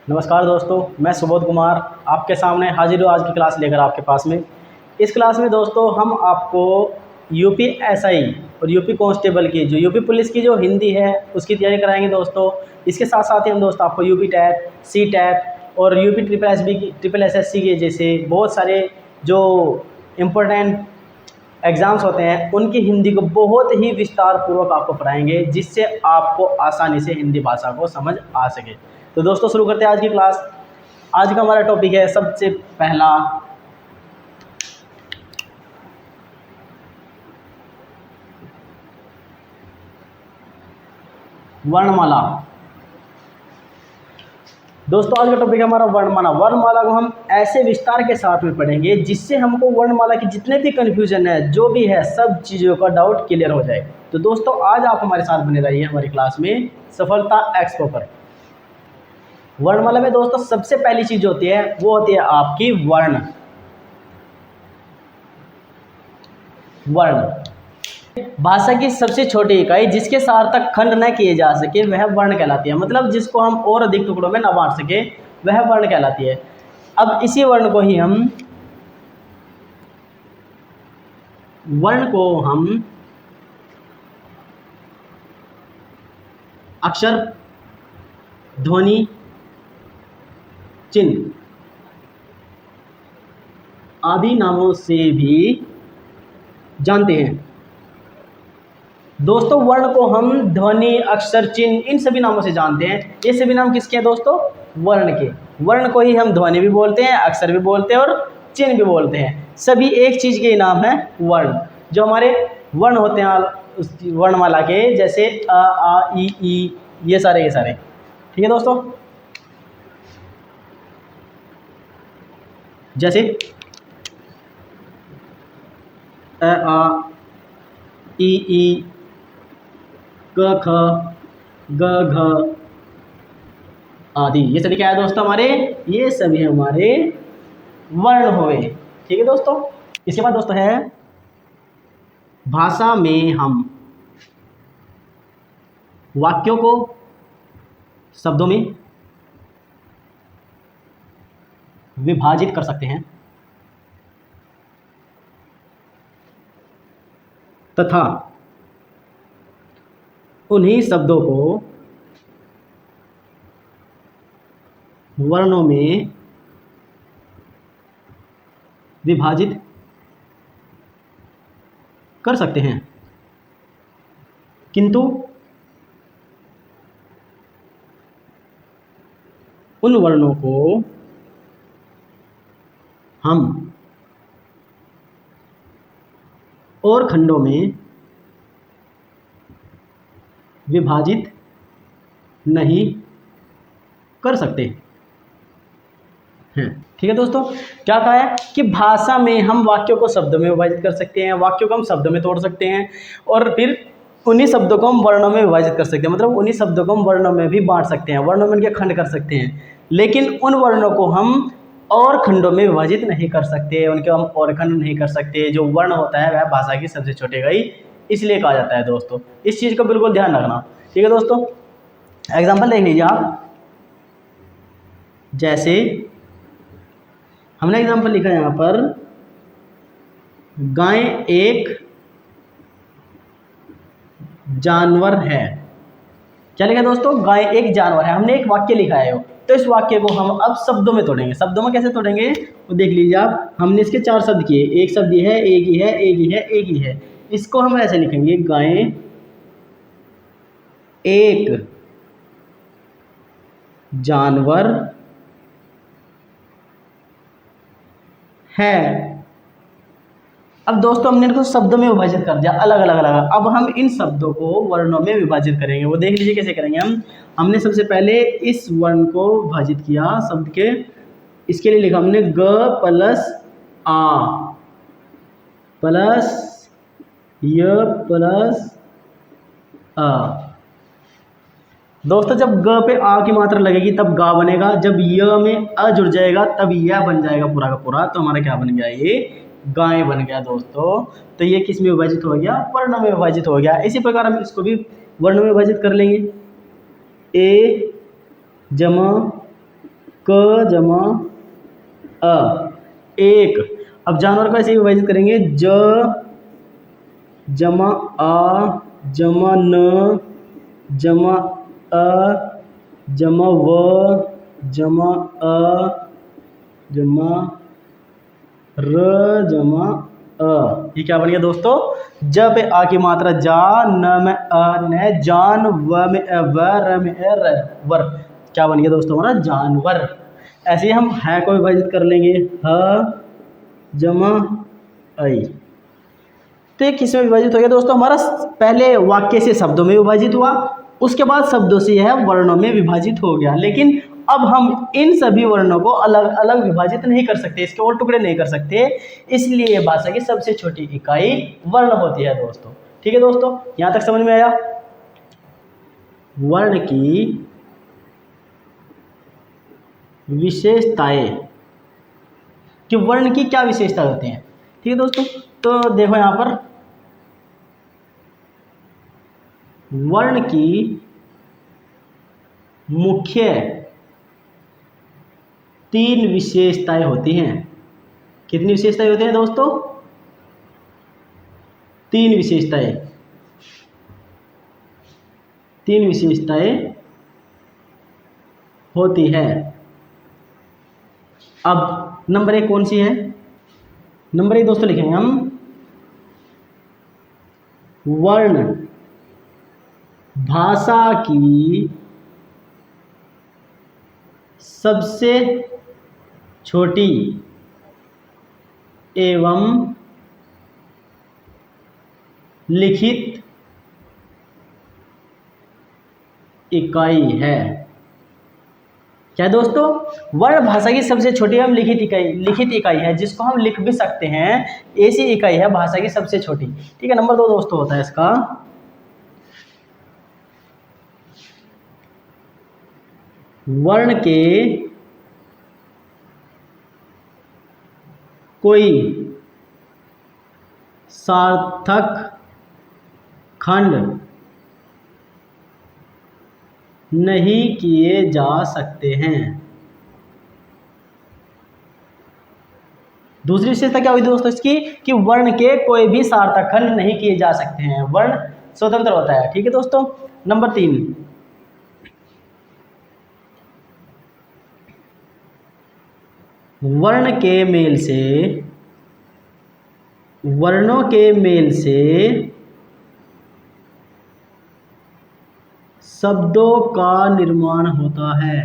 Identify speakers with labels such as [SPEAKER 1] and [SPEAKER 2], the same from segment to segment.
[SPEAKER 1] नमस्कार दोस्तों, मैं सुबोध कुमार आपके सामने हाजिर हूँ आज की क्लास लेकर आपके पास में। इस क्लास में दोस्तों हम आपको यूपी एसआई और यूपी कांस्टेबल की जो यूपी पुलिस की जो हिंदी है उसकी तैयारी कराएंगे दोस्तों। इसके साथ साथ ही हम दोस्तों आपको यूपी टैट, सी टैट और यूपी ट्रिपल एसएससी के जैसे बहुत सारे जो इम्पोर्टेंट एग्ज़ाम्स होते हैं उनकी हिंदी को बहुत ही विस्तार पूर्वक आपको पढ़ाएंगे, जिससे आपको आसानी से हिंदी भाषा को समझ आ सके। तो दोस्तों शुरू करते हैं आज की क्लास। आज का हमारा टॉपिक है सबसे पहला वर्णमाला। दोस्तों आज का टॉपिक है हमारा वर्णमाला। वर्णमाला को हम ऐसे विस्तार के साथ में पढ़ेंगे जिससे हमको वर्णमाला की जितने भी कन्फ्यूजन है, जो भी है, सब चीज़ों का डाउट क्लियर हो जाए। तो दोस्तों आज आप हमारे साथ बने रहिए हमारी क्लास में सफलता एक्सपो पर। वर्णमाला में दोस्तों सबसे पहली चीज होती है वो होती है आपकी वर्ण। भाषा की सबसे छोटी इकाई जिसके सार्थक खंड न किए जा सके वह वर्ण कहलाती है। मतलब जिसको हम और अधिक टुकड़ों में न बांट सके वह वर्ण कहलाती है। अब इसी वर्ण को हम अक्षर, ध्वनि, चिन्ह आदि नामों से भी जानते हैं। दोस्तों वर्ण को हम ध्वनि, अक्षर, चिन्ह इन सभी नामों से जानते हैं। ये सभी नाम किसके हैं दोस्तों? वर्ण के। वर्ण को ही हम ध्वनि भी बोलते हैं, अक्षर भी बोलते हैं और चिन्ह भी बोलते हैं। सभी एक चीज के नाम है वर्ण। जो हमारे वर्ण होते हैं वर्णमाला के, जैसे अ, आ, ई, ये सारे ठीक है दोस्तों। जैसे अ, आ, ई, क, ख, ग, घ आदि, ये सभी क्या है दोस्तों हमारे? ये सभी हमारे वर्ण हुए। ठीक है दोस्तों। इसके बाद दोस्तों है भाषा में हम वाक्यों को शब्दों में विभाजित कर सकते हैं तथा उन्हीं शब्दों को वर्णों में विभाजित कर सकते हैं, किंतु उन वर्णों को हम और खंडों में विभाजित नहीं कर सकते हैं। ठीक है दोस्तों। क्या कहा है कि भाषा में हम वाक्यों को शब्दों में विभाजित कर सकते हैं, वाक्यों को हम शब्दों में तोड़ सकते हैं और फिर उन्हीं शब्दों को हम वर्णों में विभाजित कर सकते हैं। मतलब उन्हीं शब्दों को हम वर्णों में भी बांट सकते हैं, वर्णों में उनके खंड कर सकते हैं, लेकिन उन वर्णों को हम और खंडों में विभाजित नहीं कर सकते, उनके हम और खंड नहीं कर सकते। जो वर्ण होता है वह भाषा की सबसे छोटी इकाई इसलिए कहा जाता है दोस्तों। इस चीज़ का बिल्कुल ध्यान रखना। ठीक है दोस्तों। एग्जाम्पल देख लीजिए आप। जैसे हमने एग्जाम्पल लिखा है यहाँ पर, गाय एक जानवर है। क्या लिखा दोस्तों? गाय एक जानवर है। हमने एक वाक्य लिखा है, तो इस वाक्य को हम अब शब्दों में तोड़ेंगे। शब्दों में कैसे तोड़ेंगे वो देख लीजिए आप। हमने इसके 4 शब्द किए, एक शब्द ये है, एक ही है, एक ही है, एक ही है। इसको हम ऐसे लिखेंगे, गाय एक जानवर है। अब दोस्तों हमने इनको शब्दों में विभाजित कर दिया, अलग अलग। अब हम इन शब्दों को वर्णों में विभाजित करेंगे। वो देख लीजिए कैसे करेंगे हमने सबसे पहले इस वर्ण को विभाजित किया शब्द के। इसके लिए लिखा हमने ग प्लस आ प्लस य प्लस आ। दोस्तों जब ग पे आ की मात्रा लगेगी तब गा बनेगा, जब य में अ जुड़ जाएगा तब यह बन जाएगा पूरा का पूरा। तो हमारा क्या बन गया? ये गाय बन गया दोस्तों। तो ये किस में विभाजित हो गया? वर्ण में विभाजित हो गया। इसी प्रकार हम इसको भी वर्ण में विभाजित कर लेंगे। ए जमा क जमा अ, एक। अब जानवर को ऐसे ही विभाजित करेंगे, ज जमा आ जमा न जमा अ जमा व जमा अ जमा र जमा अ। ये क्या बन गया दोस्तों? ज पे आ की मात्रा जा, न में अ न, जान, व में अ व, र में अ र वर। क्या बन गया दोस्तों हमारा? जानवर। ऐसे ही हम है को विभाजित कर लेंगे, ह जमा आई। तो ये किस में विभाजित हो गया दोस्तों? हमारा पहले वाक्य से शब्दों में विभाजित हुआ, उसके बाद शब्दों से यह वर्णों में विभाजित हो गया। लेकिन अब हम इन सभी वर्णों को अलग अलग विभाजित नहीं कर सकते, इसके और टुकड़े नहीं कर सकते, इसलिए भाषा की सबसे छोटी इकाई वर्ण होती है दोस्तों। ठीक है दोस्तों, यहां तक समझ में आया? वर्ण की विशेषताएं, कि वर्ण की क्या विशेषता होती हैं। ठीक है दोस्तों, तो देखो यहां पर वर्ण की मुख्य 3 विशेषताएं होती हैं। कितनी विशेषताएं होती हैं दोस्तों? 3 विशेषताएं। 3 विशेषताएं होती है। अब नंबर 1 कौन सी है? नंबर 1 दोस्तों लिखेंगे हम, वर्ण भाषा की सबसे छोटी एवं लिखित इकाई है। क्या दोस्तों? वर्ण भाषा की सबसे छोटी एवं लिखित इकाई है, जिसको हम लिख भी सकते हैं, ऐसी इकाई है भाषा की सबसे छोटी। ठीक है, नंबर 2 दोस्तों होता है इसका, वर्ण के कोई सार्थक खंड नहीं किए जा सकते हैं। दूसरी विशेषता क्या हुई दोस्तों इसकी? कि वर्ण के कोई भी सार्थक खंड नहीं किए जा सकते हैं, वर्ण स्वतंत्र होता है। ठीक है दोस्तों, नंबर 3, वर्ण के मेल से, वर्णों के मेल से शब्दों का निर्माण होता है।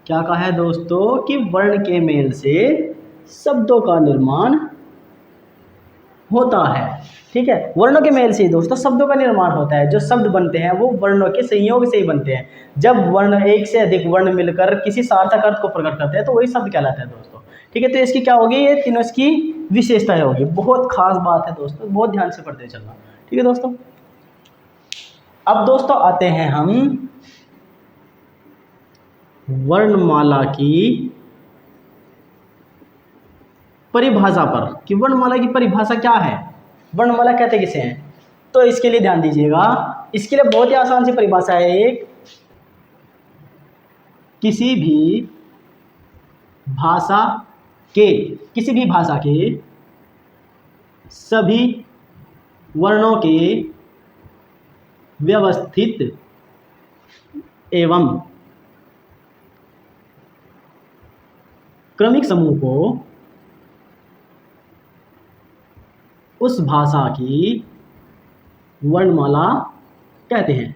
[SPEAKER 1] क्या कहा है दोस्तों? कि वर्ण के मेल से शब्दों का निर्माण होता है। ठीक है, वर्णों के मेल से ही दोस्तों शब्दों का निर्माण होता है। जो शब्द बनते हैं वो वर्णों के संयोग से ही बनते हैं। जब वर्ण, एक से अधिक वर्ण मिलकर किसी सार्थक अर्थ को प्रकट करते हैं तो वही शब्द कहलाता है दोस्तों। ठीक है, तो इसकी क्या होगी? ये तीनों इसकी विशेषताएं होगी। बहुत खास बात है दोस्तों, बहुत ध्यान से पढ़ते चलना। ठीक है दोस्तों, अब दोस्तों आते हैं हम वर्णमाला की परिभाषा पर, कि वर्णमाला की परिभाषा क्या है, वर्णमाला कहते किसे हैं। तो इसके लिए ध्यान दीजिएगा, इसके लिए बहुत ही आसान सी परिभाषा है एक, किसी भी भाषा के सभी वर्णों के व्यवस्थित एवं क्रमिक समूह को उस भाषा की वर्णमाला कहते हैं।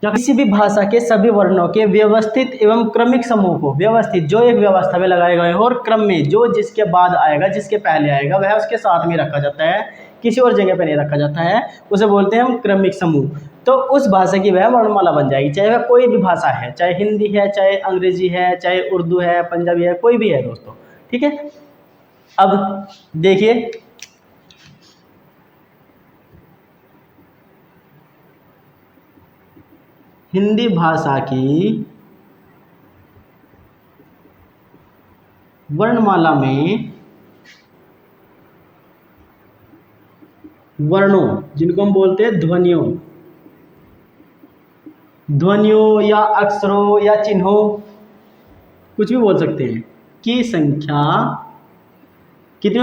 [SPEAKER 1] किसी भी भाषा के सभी वर्णों के व्यवस्थित एवं क्रमिक समूह को, व्यवस्थित जो एक व्यवस्था में लगाए गए हो, और क्रम में जो जिसके बाद आएगा, जिसके पहले आएगा वह उसके साथ में रखा जाता है, किसी और जगह पे नहीं रखा जाता है, उसे बोलते हैं हम क्रमिक समूह। तो उस भाषा की वह वर्णमाला बन जाएगी, चाहे वह कोई भी भाषा है, चाहे हिंदी है, चाहे अंग्रेजी है, चाहे उर्दू है, पंजाबी है, कोई भी है दोस्तों। ठीक है, अब देखिए हिंदी भाषा की वर्णमाला में वर्णों, जिनको हम बोलते हैं ध्वनियों, ध्वनियों या अक्षरों या चिन्हों, कुछ भी बोल सकते हैं, की संख्या कितनी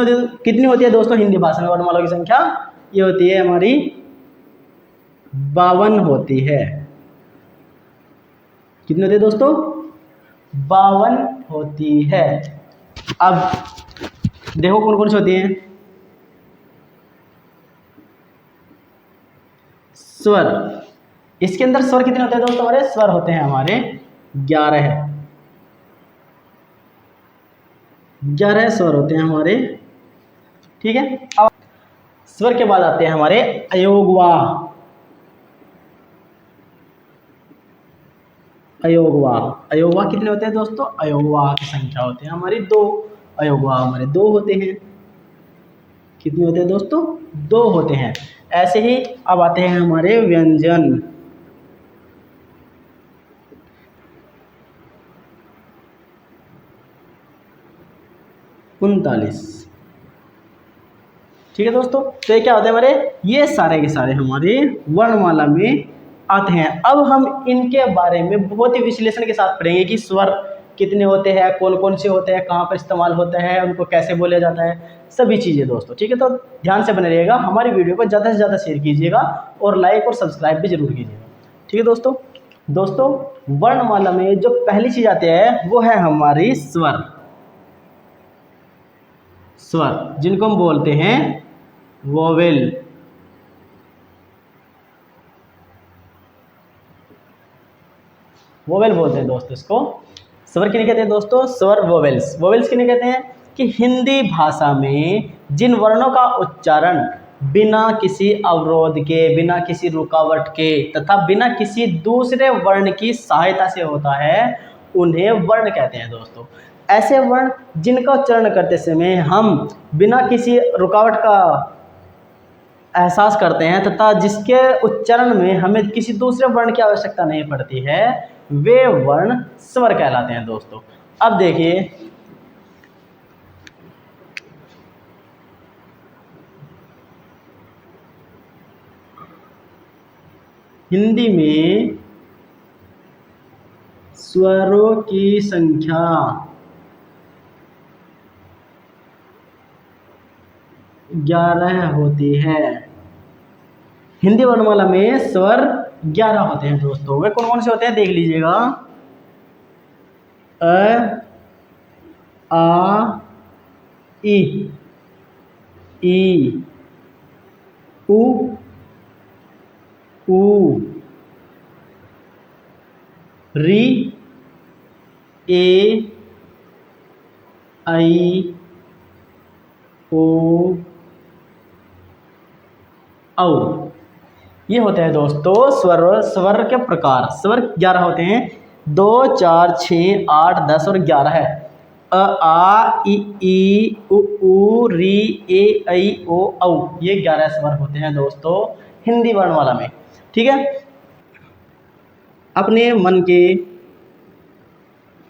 [SPEAKER 1] होती है दोस्तों हिंदी भाषा में वर्णमाला की संख्या? ये होती है हमारी 52 होती है। कितनी होती है दोस्तों? 52 होती है। अब देखो कौन कौन सी होती हैं। स्वर, इसके अंदर स्वर कितने होते हैं दोस्तों? हमारे स्वर होते हैं हमारे 11 स्वर होते हैं हमारे। ठीक है, अब स्वर के बाद आते हैं हमारे अयोगवाह। अयोगवाह कितने होते हैं दोस्तों? अयोगवाह की संख्या होती है हमारी 2। अयोगवाह हमारे 2 होते हैं। कितने होते हैं दोस्तों? 2 होते हैं। ऐसे ही अब आते हैं हमारे व्यंजन। उनतालीस। ठीक है दोस्तों, तो ये क्या होते हैं हमारे? ये सारे के सारे हमारे वर्णमाला में आते हैं। अब हम इनके बारे में बहुत ही विश्लेषण के साथ पढ़ेंगे कि स्वर कितने होते हैं, कौन कौन से होते हैं, कहाँ पर इस्तेमाल होते हैं, उनको कैसे बोला जाता है, सभी चीज़ें दोस्तों। ठीक है, तो ध्यान से बने रहिएगा, हमारी वीडियो को ज़्यादा से ज़्यादा शेयर कीजिएगा और लाइक और सब्सक्राइब भी जरूर कीजिएगा। ठीक है दोस्तों वर्णमाला में जो पहली चीज़ आती है वो है हमारी स्वर। स्वर जिनको हम बोलते हैं वोवेल। वोवेल बोलते हैं दोस्तों इसको। स्वर किन्हें कहते हैं दोस्तों? स्वर वोवेल्स। वोवेल्स किन्हें कहते हैं? कि हिंदी भाषा में जिन वर्णों का उच्चारण बिना किसी अवरोध के, बिना किसी रुकावट के तथा बिना किसी दूसरे वर्ण की सहायता से होता है, उन्हें वर्ण कहते हैं दोस्तों। ऐसे वर्ण जिनका उच्चारण करते समय हम बिना किसी रुकावट का एहसास करते हैं तथा जिसके उच्चारण में हमें किसी दूसरे वर्ण की आवश्यकता नहीं पड़ती है, वे वर्ण स्वर कहलाते हैं दोस्तों। अब देखिए, हिंदी में स्वरों की संख्या 11 होती है। हिंदी वर्णमाला में स्वर 11 होते हैं दोस्तों। वे कौन कौन से होते हैं देख लीजिएगा। अ, आ, ई, उ, री, ए, आई, ओ, औ। ये होते हैं दोस्तों स्वर के प्रकार। स्वर 11 होते हैं, 2, 4, 6, 8, 10 और 11 है। अ, आ, ई, उ, री, ए, ऐ, ओ, औ। ये 11 स्वर होते हैं दोस्तों हिंदी वर्णमाला में। ठीक है, अपने मन के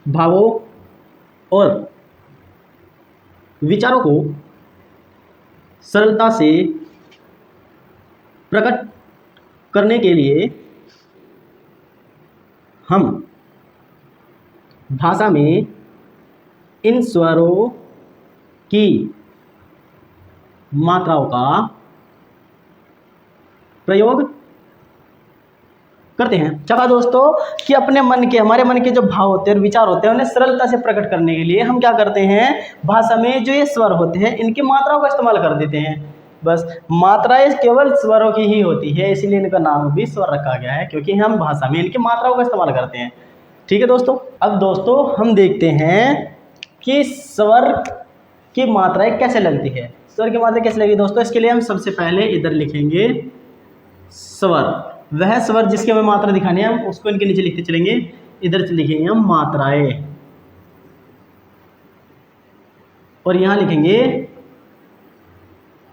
[SPEAKER 1] भावों और विचारों को सरलता से प्रकट करने के लिए हम भाषा में इन स्वरों की मात्राओं का प्रयोग करते हैं। चला दोस्तों कि अपने मन के, हमारे मन के जो भाव होते हैं और विचार होते हैं, उन्हें सरलता से प्रकट करने के लिए हम क्या करते हैं, भाषा में जो ये स्वर होते हैं इनकी मात्राओं का इस्तेमाल कर देते हैं। बस मात्राएं केवल स्वरों की ही होती है, इसीलिए इनका नाम भी स्वर रखा गया है, क्योंकि हम भाषा में इनकी मात्राओं का इस्तेमाल करते हैं। ठीक है दोस्तों, अब दोस्तों हम देखते हैं कि स्वर की मात्राएं कैसे लगती है। स्वर की मात्रा कैसे लगेगी दोस्तों? इसके लिए हम सबसे पहले इधर लिखेंगे स्वर। वह स्वर जिसकी हमें मात्रा दिखानी है हम उसको इनके नीचे लिखते चलेंगे। इधर से लिखेंगे हम मात्राएं और यहां लिखेंगे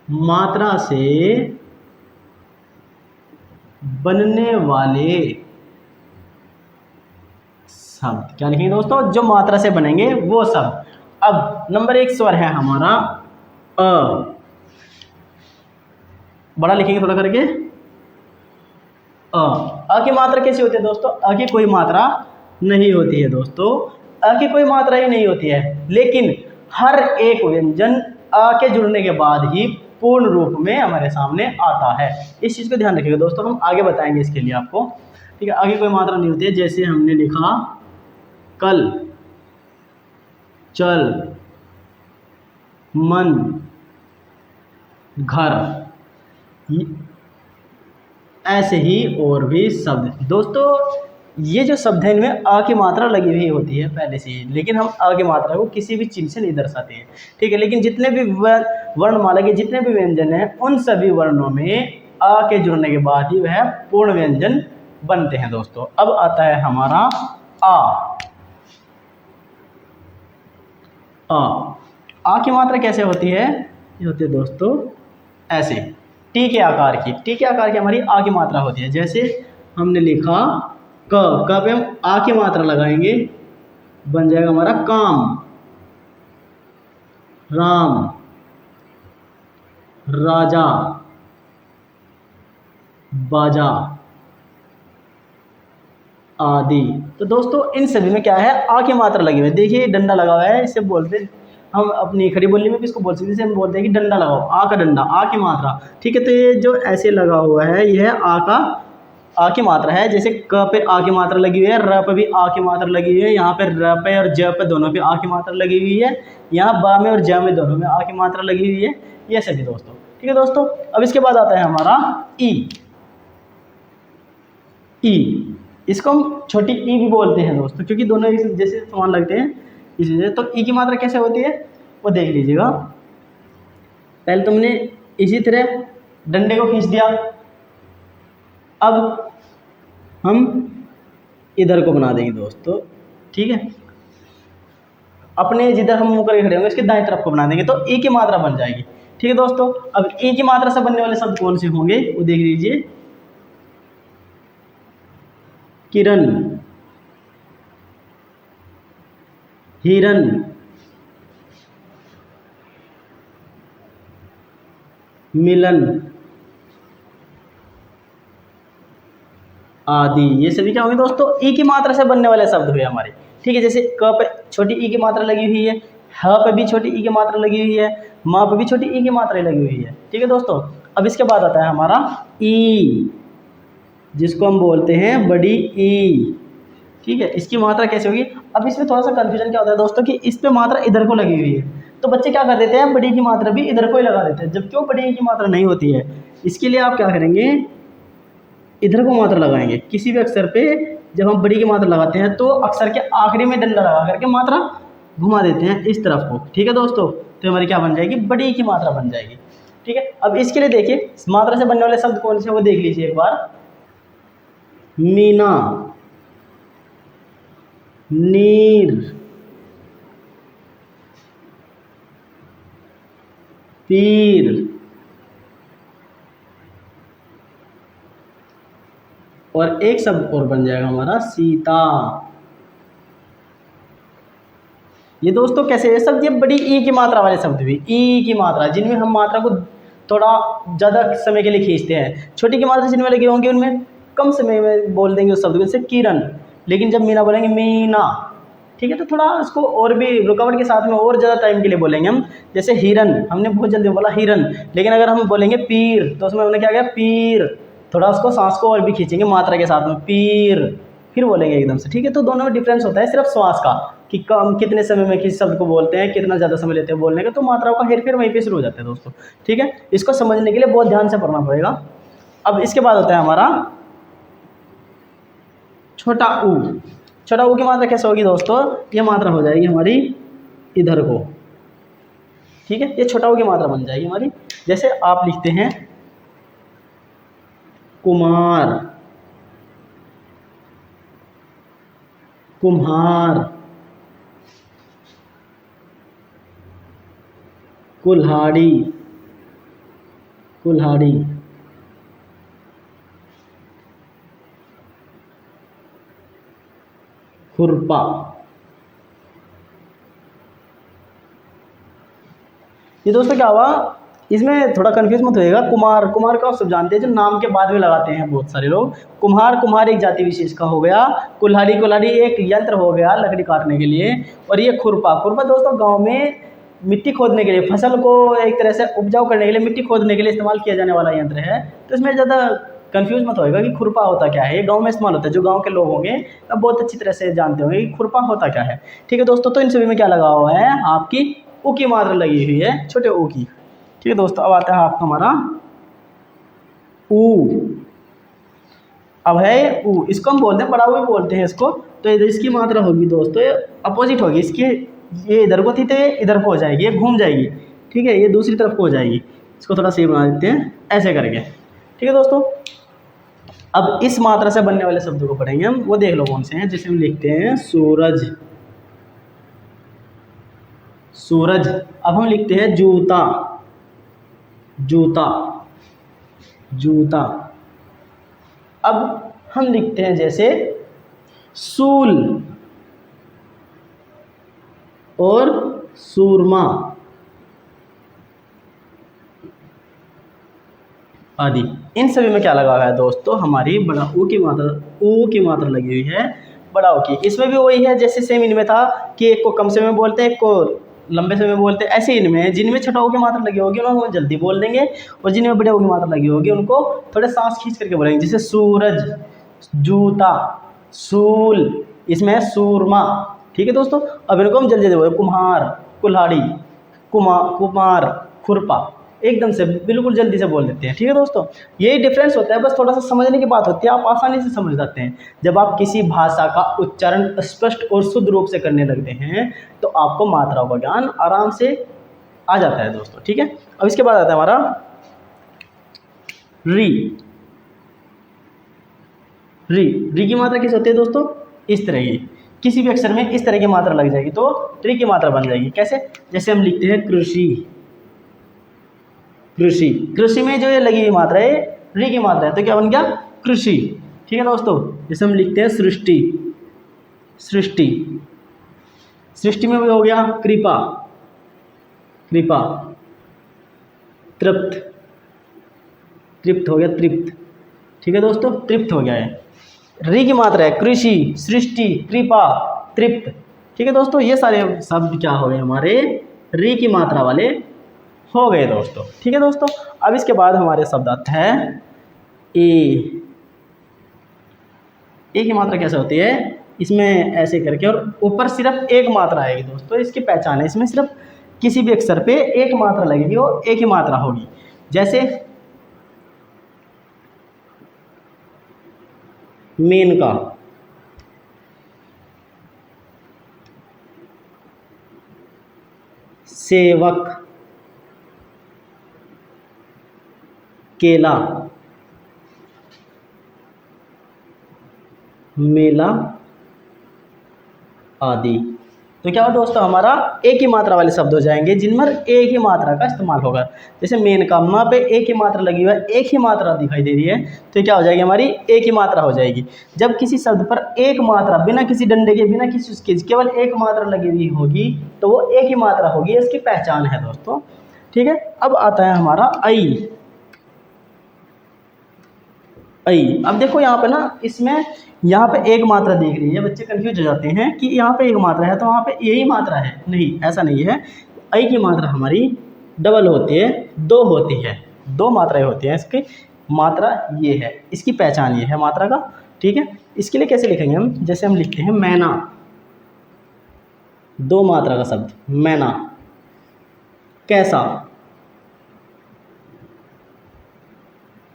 [SPEAKER 1] मात्रा से बनने वाले शब्द। क्या लिखेंगे दोस्तों? जो मात्रा से बनेंगे वो शब्द। अब नंबर 1 स्वर है हमारा अ। बड़ा लिखेंगे थोड़ा करके अ। अ की मात्रा कैसी होती है दोस्तों? अ की कोई मात्रा नहीं होती है दोस्तों, अ की कोई मात्रा ही नहीं होती है, लेकिन हर एक व्यंजन अ के जुड़ने के बाद ही पूर्ण रूप में हमारे सामने आता है। इस चीज़ को ध्यान रखिएगा दोस्तों, हम आगे बताएंगे इसके लिए आपको, ठीक है। आगे कोई मात्रा नहीं होती है, जैसे हमने लिखा कल, चल, मन, घर, ऐसे ही और भी शब्द। दोस्तों ये जो शब्द है इनमें अ की मात्रा लगी हुई होती है पहले से ही, लेकिन हम अ की मात्रा को किसी भी चिन्ह से नहीं दर्शाते हैं, ठीक है। लेकिन जितने भी वर्णमाला के जितने भी व्यंजन हैं उन सभी वर्णों में अ के जुड़ने के बाद ही वह पूर्ण व्यंजन बनते हैं दोस्तों। अब आता है हमारा आ। आ की मात्रा कैसे होती है? ये होती है दोस्तों ऐसे, टी के आकार की। टी के आकार की हमारी आ की मात्रा होती है। जैसे हमने लिखा क पे हम आ की मात्रा लगाएंगे, बन जाएगा हमारा काम, राम, राजा, बाजा आदि। तो दोस्तों इन सभी में क्या है? आ की मात्रा लगी हुई है। देखिए डंडा लगा हुआ है, इसे बोलते हैं हम अपनी खड़ी बोली में भी इसको बोल सकते हैं, जैसे हम बोलते हैं कि डंडा लगाओ, आ का डंडा, आ की मात्रा, ठीक है। तो ये जो ऐसे लगा हुआ है यह आ की मात्रा है। जैसे क पे आ की मात्रा लगी हुई है, र पे भी आ की मात्रा लगी हुई है, यहाँ पे र पे और ज पे दोनों पे आ की मात्रा लगी हुई है, यहाँ बा में और ज में दोनों में आ की मात्रा लगी हुई है, ये सभी दोस्तों, ठीक है दोस्तों। अब इसके बाद आता है हमारा ई। ई, इसको हम छोटी ई भी बोलते हैं दोस्तों, क्योंकि दोनों एक जैसे समान लगते हैं इसलिए। तो ई की मात्रा कैसे होती है वो देख लीजिएगा। पहले तुमने इसी तरह डंडे को खींच दिया, अब हम इधर को बना देंगे दोस्तों, ठीक है। अपने जिधर हम मुंह करके खड़े होंगे इसके दाएं तरफ को बना देंगे, तो ई की मात्रा बन जाएगी, ठीक है दोस्तों। अब ई की मात्रा से बनने वाले शब्द कौन से होंगे वो देख लीजिए। किरण, हिरन, मिलन आदि, ये सभी क्या होंगे दोस्तों? ई की मात्रा से बनने वाले शब्द हुए हमारे, ठीक है। जैसे क पे छोटी ई की मात्रा लगी हुई है, ह पे भी छोटी ई की मात्रा लगी हुई है, म पे भी छोटी ई की मात्रा लगी हुई है, ठीक है दोस्तों। अब इसके बाद आता है हमारा ई, जिसको हम बोलते हैं बड़ी ई, ठीक है। इसकी मात्रा कैसे होगी? अब इसमें थोड़ा सा कंफ्यूजन क्या होता है दोस्तों कि इस पे मात्रा इधर को लगी हुई है, तो बच्चे क्या कर देते हैं, बड़ी की मात्रा भी इधर को ही लगा देते हैं, जबकि वो बड़ी की मात्रा नहीं होती है। इसके लिए आप क्या करेंगे, इधर को मात्रा लगाएंगे किसी भी अक्षर पे। जब हम बड़ी की मात्रा लगाते हैं तो अक्षर के आखिरी में डंडा लगा करके मात्रा घुमा देते हैं इस तरफ को, ठीक है दोस्तों। तो हमारी क्या बन जाएगी? बड़ी की मात्रा बन जाएगी, ठीक है। अब इसके लिए देखिए मात्रा से बनने वाले शब्द कौन से वो देख लीजिए एक बार। मीना, नीर, पीर, और एक शब्द और बन जाएगा हमारा सीता। ये दोस्तों कैसे है शब्द? ये बड़ी ई की मात्रा वाले शब्द भी, ई की मात्रा जिनमें हम मात्रा को थोड़ा ज़्यादा समय के लिए खींचते हैं। छोटी की मात्रा जिनमें लगे होंगे उनमें कम समय में बोल देंगे उस शब्द को, जैसे किरण, लेकिन जब मीना बोलेंगे मीना, ठीक है। तो थोड़ा उसको और भी रुकावट के साथ में और ज़्यादा टाइम के लिए बोलेंगे हम। जैसे हिरन, हमने बहुत जल्दी बोला हिरन, लेकिन अगर हम बोलेंगे पीर तो उसमें हमने क्या किया, पीर, थोड़ा उसको सांस को और भी खींचेंगे मात्रा के साथ में, पीर, फिर बोलेंगे एकदम से, ठीक है। तो दोनों में डिफरेंस होता है सिर्फ श्वास का, कि कम कितने समय में किस शब्द को बोलते हैं, कितना ज़्यादा समय लेते हैं बोलने का, तो मात्राओं का हेरफेर वहीं पे शुरू हो जाता है दोस्तों, ठीक है। इसको समझने के लिए बहुत ध्यान से पढ़ना पड़ेगा। अब इसके बाद होता है हमारा छोटा ऊ। छोटा ऊ की मात्रा कैसे होगी दोस्तों? ये मात्रा हो जाएगी हमारी इधर को, ठीक है। ये छोटा ऊ की मात्रा बन जाएगी हमारी। जैसे आप लिखते हैं कुमार, कुम्हार, कुल्हाड़ी, कुल्हाड़ी, खुरपा। ये दोस्तों क्या हुआ, इसमें थोड़ा कन्फ्यूज मत होएगा। कुमार, कुमार का आप सब जानते हैं, जो नाम के बाद में लगाते हैं बहुत सारे लोग। कुम्हार, कुम्हार एक जाति विशेष का हो गया। कुल्हाड़ी, कुल्हाड़ी एक यंत्र हो गया लकड़ी काटने के लिए। और ये खुरपा, खुरपा दोस्तों गांव में मिट्टी खोदने के लिए, फसल को एक तरह से उपजाऊ करने के लिए, मिट्टी खोदने के लिए इस्तेमाल किया जाने वाला यंत्र है। तो इसमें ज़्यादा कंफ्यूज मत होएगा कि खुरपा होता क्या है। ये गांव में इस्तेमाल होता है, जो गांव के लोग होंगे अब बहुत अच्छी तरह से जानते होंगे कि खुरपा होता क्या है। ठीक है दोस्तों, तो इन सभी में क्या लगा हुआ है, आपकी ऊ की मात्रा लगी हुई है, छोटे ऊ की। ठीक है दोस्तों, अब आता है आपका हमारा ऊ। अब है ऊ, इसको हम बोलते हैं बड़ा ऊ भी बोलते हैं इसको। तो इसकी मात्रा होगी दोस्तों, ये अपोजिट होगी इसकी। ये इधर को थी तो ये इधर को हो जाएगी, ये घूम जाएगी। ठीक है, ये दूसरी तरफ को हो जाएगी। इसको थोड़ा सही बना देते हैं ऐसे करके। ठीक है दोस्तों, अब इस मात्रा से बनने वाले शब्दों को पढ़ेंगे हम। वो देख लो कौन से हैं। जैसे हम लिखते हैं सूरज, सूरज। अब हम लिखते हैं जूता, जूता, जूता। अब हम लिखते हैं जैसे सूल और सूरमा आदि। इन सभी में क्या लगा हुआ है दोस्तों, हमारी बड़ा ऊ की मात्रा, ऊ की मात्रा लगी हुई है बड़ा ऊ की। इसमें भी वही है जैसे सेम इनमें था कि एक को कम समय में बोलते हैं, एक को लंबे समय में बोलते हैं। ऐसे इनमें जिनमें छोटा ऊ की मात्रा लगी होगी उनको जल्दी बोल देंगे, और जिनमें बड़े ऊ की मात्रा लगी होगी उनको थोड़े सांस खींच करके बोलेंगे। जैसे सूरज, जूता, सूल, इसमें है सूरमा। ठीक है दोस्तों, अब इनको हम जल्दी जल्दी बोलेंगे। कुम्हार, कुल्हाड़ी, कुमार, खुरपा, एकदम से बिल्कुल जल्दी से बोल देते हैं। ठीक है दोस्तों, यही डिफरेंस होता है, बस थोड़ा सा समझने की बात होती है, आप आसानी से समझ जाते हैं। जब आप किसी भाषा का उच्चारण स्पष्ट और शुद्ध रूप से करने लगते हैं तो आपको मात्राओं का ज्ञान आराम से आ जाता है दोस्तों। ठीक है, अब इसके बाद आता है हमारा री। री, री की मात्रा किस होती है दोस्तों, इस तरह की। किसी भी अक्षर में इस तरह की मात्रा लग जाएगी तो री की मात्रा बन जाएगी। कैसे, जैसे हम लिखते हैं कृषि, कृषि। कृषि में जो ये लगी हुई मात्रा है री की मात्रा है, तो क्या बन गया, कृषि। ठीक है दोस्तों, जैसे हम लिखते हैं सृष्टि, सृष्टि। सृष्टि में भी हो गया कृपा, कृपा। तृप्त, तृप्त हो गया तृप्त। ठीक है दोस्तों, तृप्त हो गया है। री की मात्रा है कृषि, सृष्टि, कृपा, तृप्त। ठीक है दोस्तों, ये सारे शब्द क्या हो गए हमारे री की मात्रा वाले हो गए दोस्तों। ठीक है दोस्तों, अब इसके बाद हमारे शब्द आता है ए। ए की मात्रा कैसे होती है, इसमें ऐसे करके और ऊपर सिर्फ एक मात्रा आएगी दोस्तों। इसकी पहचान है, इसमें सिर्फ किसी भी अक्षर पे एक मात्रा लगेगी और एक ही मात्रा होगी। जैसे मेनका, सेवक, केला, मेला आदि। तो क्या हो दोस्तों, हमारा एक ही मात्रा वाले शब्द हो जाएंगे जिनमें एक ही मात्रा का इस्तेमाल होगा। जैसे मेनका, माँ पे एक ही मात्रा लगी हुई है, एक ही मात्रा दिखाई दे रही है, तो क्या हो जाएगी हमारी एक ही मात्रा हो जाएगी। जब किसी शब्द पर एक मात्रा बिना किसी डंडे के, बिना किसी उसके, केवल एक मात्रा लगी हुई होगी तो वो एक ही मात्रा होगी, इसकी पहचान है दोस्तों। ठीक है, अब आता है हमारा आई। आई, अब देखो यहाँ पे ना, इसमें यहाँ पे एक मात्रा दिख रही है, बच्चे कंफ्यूज हो जाते हैं कि यहाँ पे एक मात्रा है तो वहाँ पे यही मात्रा है। नहीं, ऐसा नहीं है। आई की मात्रा हमारी डबल होती है, दो होती है, दो मात्राएं होती हैं। इसकी मात्रा ये है, इसकी पहचान ये है मात्रा का। ठीक है, इसके लिए कैसे लिखेंगे हम, जैसे हम लिखते हैं मैना, दो मात्रा का शब्द मैना। कैसा,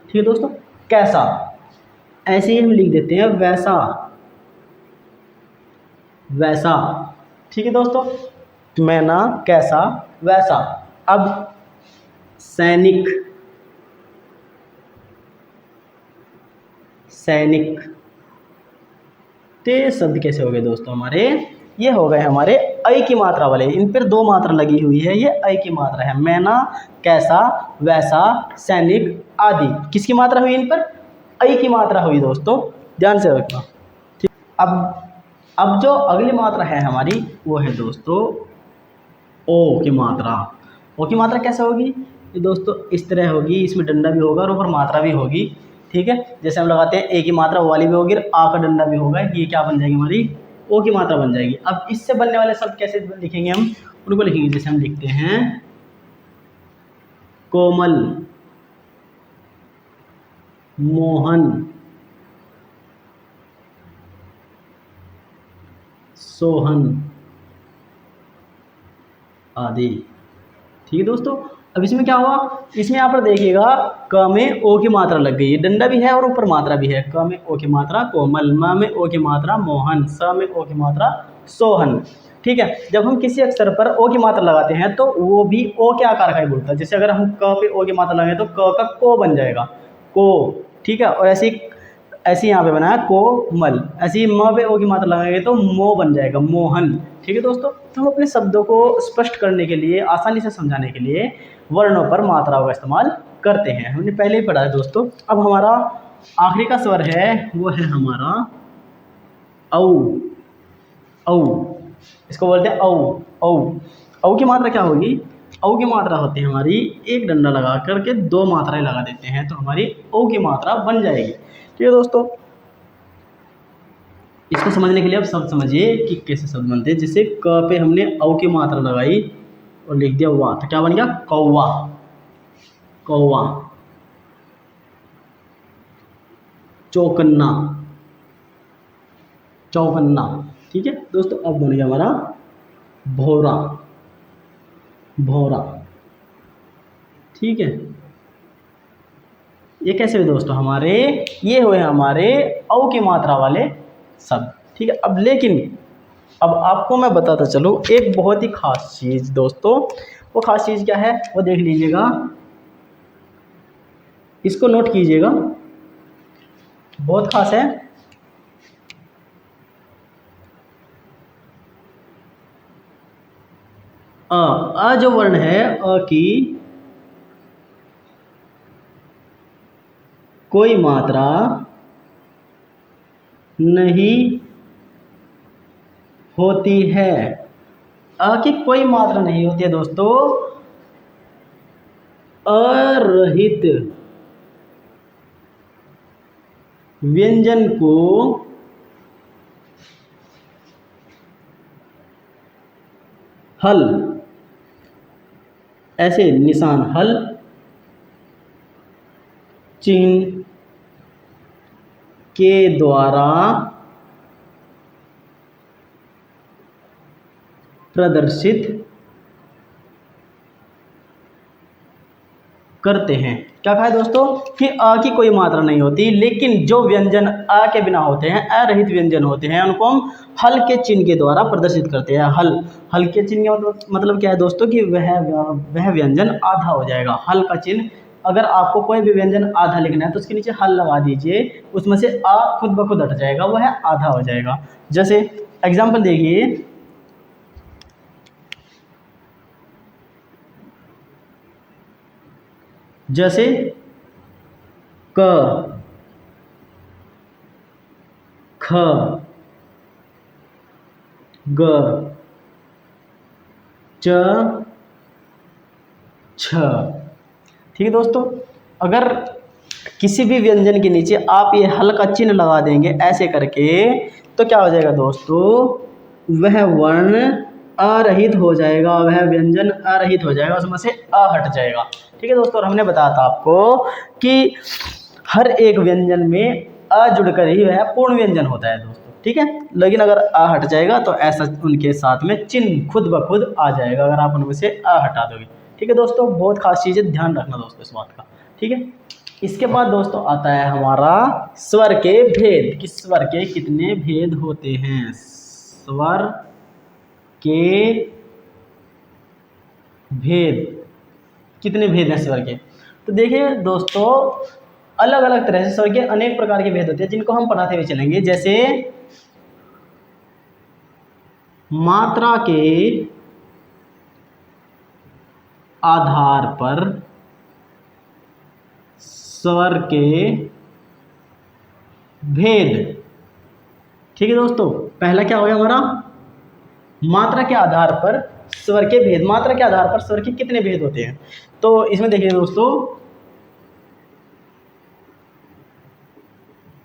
[SPEAKER 1] ठीक है दोस्तों, कैसा। ऐसे ही हम लिख देते हैं वैसा, वैसा। ठीक है दोस्तों, मैना, कैसा, वैसा। अब सैनिक, सैनिक। तो ये शब्द कैसे हो गए दोस्तों हमारे, ये हो गए हमारे ऐ की मात्रा वाले। इन पर दो मात्रा लगी हुई है, ये ऐ की मात्रा है। मैना, कैसा, वैसा, सैनिक आदि। किसकी मात्रा हुई इन पर, ऐ की मात्रा हुई दोस्तों, ध्यान से रखना। ठीक, अब जो अगली मात्रा है हमारी वो है दोस्तों ओ की मात्रा। ओ की मात्रा कैसे होगी, ये दोस्तों इस तरह होगी, इसमें डंडा भी होगा और ऊपर मात्रा भी होगी। ठीक है, जैसे हम लगाते हैं ए की मात्रा ओ वाली भी होगी और आ का डंडा भी होगा, ये क्या बन जाएगी हमारी ओ की मात्रा बन जाएगी। अब इससे बनने वाले शब्द कैसे लिखेंगे हम, उनको लिखेंगे जैसे हम लिखते हैं कोमल, मोहन, सोहन आदि। ठीक है दोस्तों, अब इसमें क्या हुआ, इसमें यहाँ पर देखिएगा क में ओ की मात्रा लग गई है, डंडा भी है और ऊपर मात्रा भी है। क में ओ की मात्रा कोमल, म में ओ की मात्रा मोहन, स में ओ की मात्रा सोहन। ठीक है, जब हम किसी अक्षर पर ओ की मात्रा लगाते हैं तो वो भी ओ के आकार का ही बोलता है। जैसे अगर हम क पे ओ की मात्रा लगाएं तो क का को बन जाएगा, को। ठीक है, और ऐसी यहाँ पे बना है कोमल, ऐसी म पे ओ की मात्रा लगाएंगे तो मो बन जाएगा, मोहन। ठीक है दोस्तों, तो हम अपने शब्दों को स्पष्ट करने के लिए, आसानी से समझाने के लिए वर्णों पर मात्राओं का इस्तेमाल करते हैं। हमने पहले ही पढ़ा है दोस्तों। अब हमारा आखिरी का स्वर है, वो है हमारा औ। औ, इसको बोलते हैं औ। औ, औ की मात्रा क्या होगी, औ की मात्रा होती है हमारी, एक डंडा लगा करके दो मात्राएं लगा देते हैं तो हमारी औ की मात्रा बन जाएगी। ठीक है दोस्तों, इसको समझने के लिए अब शब्द समझिए कि कैसे शब्द बनते हैं। जैसे क पे हमने औ की मात्रा लगाई और लिख दिया वाह, तो क्या बन गया कौवा, कौवा। चौकन्ना, चौकन्ना। ठीक है दोस्तों, अब बन गया हमारा भौरा, भौरा। ठीक है, ये कैसे हुए दोस्तों हमारे, ये हुए हमारे औ की मात्रा वाले शब्द। ठीक है, अब लेकिन अब आपको मैं बताता चलूँ एक बहुत ही खास चीज़ दोस्तों। वो खास चीज़ क्या है वो देख लीजिएगा, इसको नोट कीजिएगा, बहुत खास है। अ जो वर्ण है अ की कोई मात्रा नहीं होती है, अ की कोई मात्रा नहीं होती है दोस्तों। अरहित व्यंजन को हल, ऐसे निशान हल, चिन्ह के द्वारा प्रदर्शित करते हैं। क्या कहा है दोस्तों कि अ की कोई मात्रा नहीं होती, लेकिन जो व्यंजन अ के बिना होते हैं, अरहित व्यंजन होते हैं, उनको हम हल के चिन्ह के द्वारा प्रदर्शित करते हैं। हल, हल के चिन्ह का मतलब क्या है दोस्तों कि वह व्यंजन आधा हो जाएगा। हल का चिन्ह, अगर आपको कोई भी व्यंजन आधा लिखना है तो उसके नीचे हल लगा दीजिए, उसमें से आ खुद ब खुद हट जाएगा, वह आधा हो जाएगा। जैसे एग्जाम्पल देखिए, जैसे क, ख, ग, च, छ। ठीक है दोस्तों, अगर किसी भी व्यंजन के नीचे आप ये हल का चिन्ह लगा देंगे ऐसे करके, तो क्या हो जाएगा दोस्तों, वह वर्ण अरहित हो जाएगा, वह व्यंजन अरहित हो जाएगा, उसमें से अ हट जाएगा। ठीक है दोस्तों, और हमने बताया था आपको कि हर एक व्यंजन में अ जुड़कर ही वह पूर्ण व्यंजन होता है दोस्तों। ठीक है, लेकिन अगर अ हट जाएगा तो ऐसा उनके साथ में चिन्ह खुद ब खुद आ जाएगा, अगर आप उनमें से अ हटा दोगे। ठीक है दोस्तों, बहुत खास चीज़ है, ध्यान रखना दोस्तों इस बात का। ठीक है, इसके बाद दोस्तों आता है हमारा स्वर के भेद, कि स्वर के कितने भेद होते हैं। स्वर के भेद, कितने भेद हैं स्वर के, तो देखिए दोस्तों अलग अलग तरह से स्वर के अनेक प्रकार के भेद होते हैं, जिनको हम पढ़ाते हुए चलेंगे। जैसे मात्रा के आधार पर स्वर के भेद। ठीक है दोस्तों, पहला क्या हो गया हमारा, मात्रा के आधार पर स्वर के भेद, मात्रा के आधार पर स्वर के कितने भेद होते हैं। तो इसमें देखिए दोस्तों,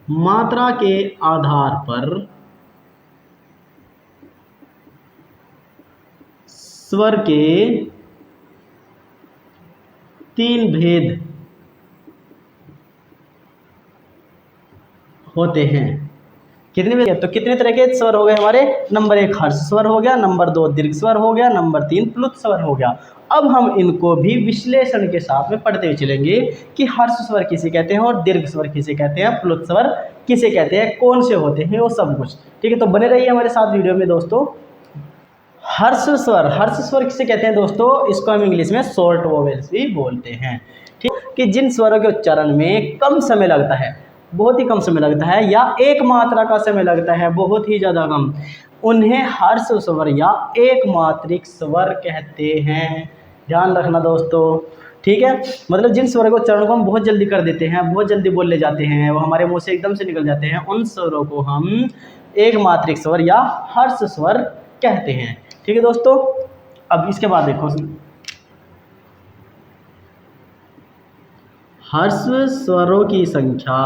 [SPEAKER 1] मात्रा के आधार पर स्वर के 3 भेद होते हैं। कितने भेद? तो कितने तरह के स्वर हो गए हमारे? नंबर 1 हर्ष स्वर हो गया, नंबर 2 दीर्घ स्वर हो गया, नंबर 3 प्लुत स्वर हो गया। अब हम इनको भी विश्लेषण के साथ में पढ़ते हुए चलेंगे कि हर्ष स्वर किसे कहते हैं और दीर्घ स्वर किसे कहते हैं, प्लुत स्वर किसे कहते हैं, कौन से होते हैं, वो सब कुछ। ठीक है, तो बने रहिए हमारे साथ वीडियो में दोस्तों। हर्ष स्वर किसे कहते हैं दोस्तों? इसको हम इंग्लिश में शॉर्ट वोवेल्स भी बोलते हैं। ठीक, कि जिन स्वरों के उच्चारण में कम समय लगता है, बहुत ही कम समय लगता है, या एक मात्रा का समय लगता है, बहुत ही ज़्यादा कम, उन्हें हर्ष स्वर या एक मात्रिक स्वर कहते हैं। ध्यान रखना दोस्तों। ठीक है, मतलब जिन स्वरों के उच्चारण को हम बहुत जल्दी कर देते हैं, बहुत जल्दी बोल ले जाते हैं, वो हमारे मुंह से एकदम से निकल जाते हैं, उन स्वरों को हम एक मात्रिक स्वर या हर्ष स्वर कहते हैं। ठीक है दोस्तों, अब इसके बाद देखो, हर्ष स्वरों की संख्या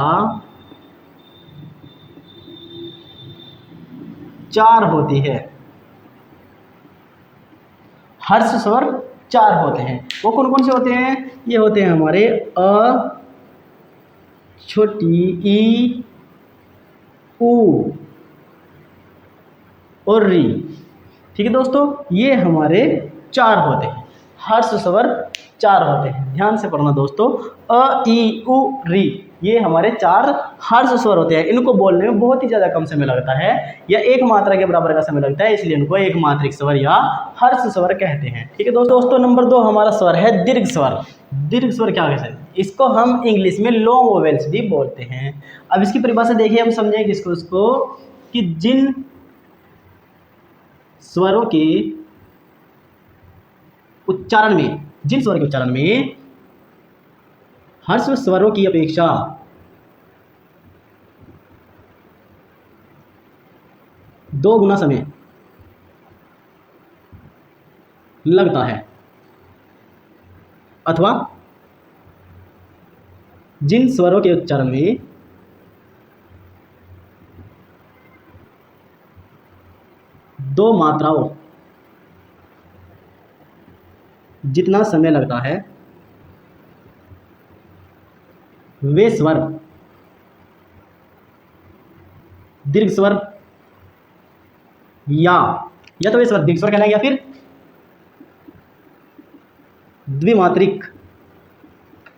[SPEAKER 1] 4 होती है। हर्ष स्वर 4 होते हैं। वो कौन कौन से होते हैं? ये होते हैं हमारे अ, छोटी ई, उ और री। ठीक है दोस्तों, ये हमारे 4 होते हैं। हर्ष स्वर 4 होते हैं, ध्यान से पढ़ना दोस्तों। अ, ई, उ, री, ये हमारे 4 हर्ष स्वर होते हैं। इनको बोलने में बहुत ही ज़्यादा कम समय लगता है, या एक मात्रा के बराबर का समय लगता है, इसलिए इनको एक मात्रिक स्वर या हर्ष स्वर कहते हैं। ठीक है दोस्तों, नंबर 2 हमारा स्वर है दीर्घ स्वर। दीर्घ स्वर क्या कहते हैं? इसको हम इंग्लिश में लॉन्ग वोवेल्स भी बोलते हैं। अब इसकी परिभाषा देखिए, हम समझेंगे किसको, इसको कि जिन स्वरों के उच्चारण में, जिन स्वर के उच्चारण में हर्ष स्वरों की अपेक्षा 2 गुना समय लगता है, अथवा जिन स्वरों के उच्चारण में दो मात्राओं जितना समय लगता है, वे स्वर दीर्घ स्वर या तो वे स्वर दीर्घ स्वर कहलाएंगे, या फिर द्विमात्रिक